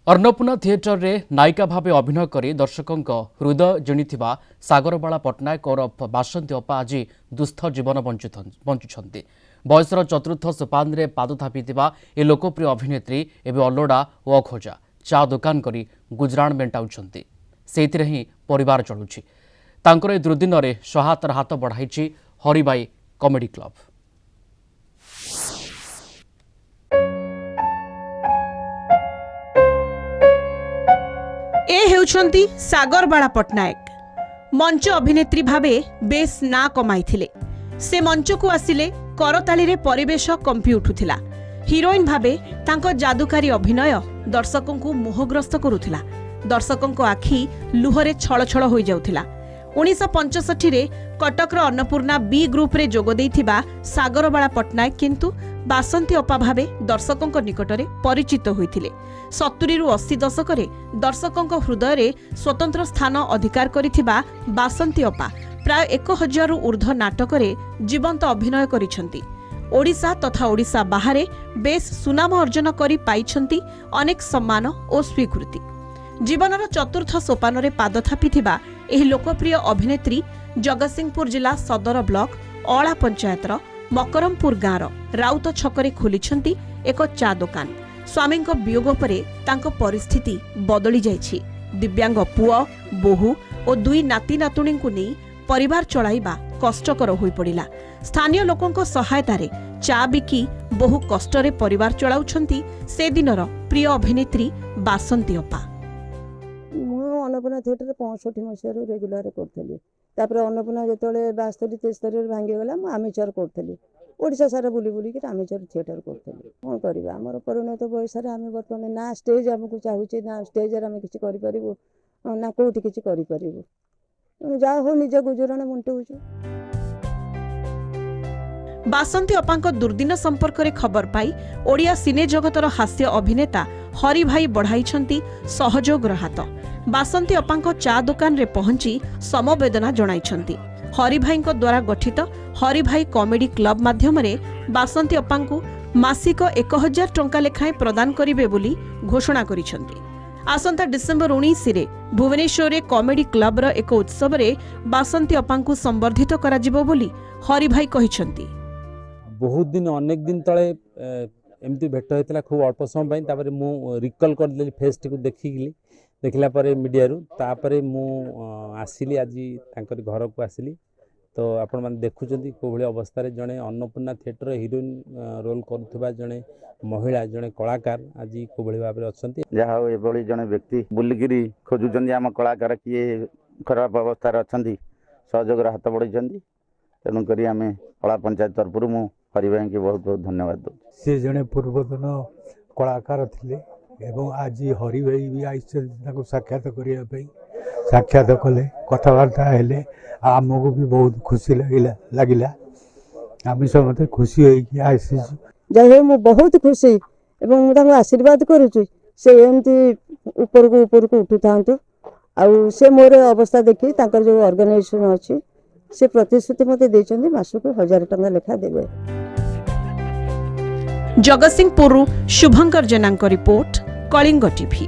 Annapurna theatre रे नायिका भावे अभिनय करी दर्शकों हृदय जिणिथिबा सागरबाला पट्टनायक और बासंती अपा आज दुस्थ जीवन बंचुछंती। बयसर चतुर्थ सोपान रे पाद थापिथिबा ए लोकप्रिय अभिनेत्री एवं अलोड़ा ओ अखोजा चा दुकान करी गुजराण मेंटाउछंती। सेथिरे ही परिवार चलुछि। तांकर ए दुर्दिन रे सहायतार हाथ बढ़ाइछि हरिबाई कॉमेडी क्लब। ए हेउछंती सागरबाला पट्टनायक मंच अभिनेत्री भावे बेस ना कमाइथिले। से मंच को आसिले करताली रे परिवेश कंपी उठुथिला। हिरोइन भावे तांको जादुकारी अभिनय दर्शकों को मोहग्रस्त करुथिला। दर्शकों को आखि लुहरे छळ छळ होई जाउथिला। 1965 रे कटक रो अन्नपूर्णा बी ग्रुप रे जोग देइथिबा सागरबाला पट्टनायक किंतु बासंती अपा भावे दर्शकों निकटरे परिचित होइथिले। 70 रु 80 दशक रे दर्शकों हृदय रे स्वतंत्र स्थान अधिकार करिथिबा बासंती अपा प्राय 1000 रु ऊर्ध्व नाटक रे जीवंत अभिनय करिसंती। ओडिशा तथा ओडिशा बाहरे बेस सुनाम अर्जन करी पाइछंती अनेक सम्मान और स्वीकृति। जीवनर चतुर्थ सोपान रे पाद थापिथिबा एही लोकप्रिय अभिनेत्री जगतसिंहपुर जिला सदर ब्लॉक अला पंचायतर मकरमपुर गाँर राउत छकरे खोलिछंती एक चा दुकान। स्वामी वियोग परे तांको परिस्थिति बदली जाइछि। दिव्यांग पुओ बोहू और दुई नाती नातुणी को नहीं परिवार चलाइबा कष्टकर होई पड़िला। स्थानीय लोकों सहायता रे चा बिकी बहु कष्टरे परिवार चलाउछंती से दिनर प्रिय अभिनेत्री बासंती अपा। अन्नपूर्णा थिएटर 65 मसीह रेगुलर करी अन्नपूर्णा जो 72 73 भांगीगला मुझे आमिचर करी ओडिशा सारा बुली बुलिक आमिचर थिएटर करी कौन करवा आम परिणत बयस आम बर्तमान ना स्टेज आमको चाहूचे ना स्टेज आम कि ना कौटी कि जा हो निज गुजराण मुंटुचे। बासंती अपांको दुर्दिन संपर्क रे खबर पाई ओडिया सिने जगतर हास्य अभिनेता हरि भाई बढ़ाइछंती सहयोगर हाथ। बासंती अपांको चा दुकान रे पहुंची समवेदना जणाइछंती। हरि भाईंको द्वारा गठित हरि भाई कॉमेडी क्लब माध्यम रे बासंती अपांको मासिक 1000 टंका लेखाएं प्रदान करिवे बोली घोषणा करिछंती। आसंता डिसेंबर 19 रे भुवनेश्वर रे कॉमेडी क्लब रो एक उत्सव रे बासंती अपांको संबर्धित कराजिबो बोली हरि भाई कहिछंती। बहुत दिन अनेक दिन तले एमती भेट होता खूब अल्प समय तापर मु रिकल कर फेस टी देखला मीडिया मु आसिली आज घर को आसिली तो आपण मैंने देखुं कौ अवस्था जड़े अन्नपूर्णा थिएटर हिरोइन रोल करुवा जड़े महिला जड़े कलाकार आज कौ भाव अच्छा जहाँ ये जड़े व्यक्ति बुलिकी खोजुंट आम कलाकार किए खराब अवस्था अच्छा सहयोग हाथ बढ़ाई तेणुक आम कला पंचायत तरफ मु हरि भाई की बहुत बहुत धन्यवाद दूँ। सी जड़े पूर्वतन कलाकार थे एवं आज हरि भाई भी आई साक्षात करने साक्षात कले कथबार्ता हेले आमको भी बहुत खुशी लगिला आम समस्त खुशी होसी जय मु बहुत खुशी एवं आशीर्वाद करुच्ची से एमती ऊपर को उठू था से मोर अवस्था देखी जो ऑर्गेनाइजेशन अच्छी से प्रतिश्रुति मत देते मासक 1000 टंका लेखा देवे। जगतसिंहपुर शुभंकर जेना रिपोर्ट कलिंग टीवी।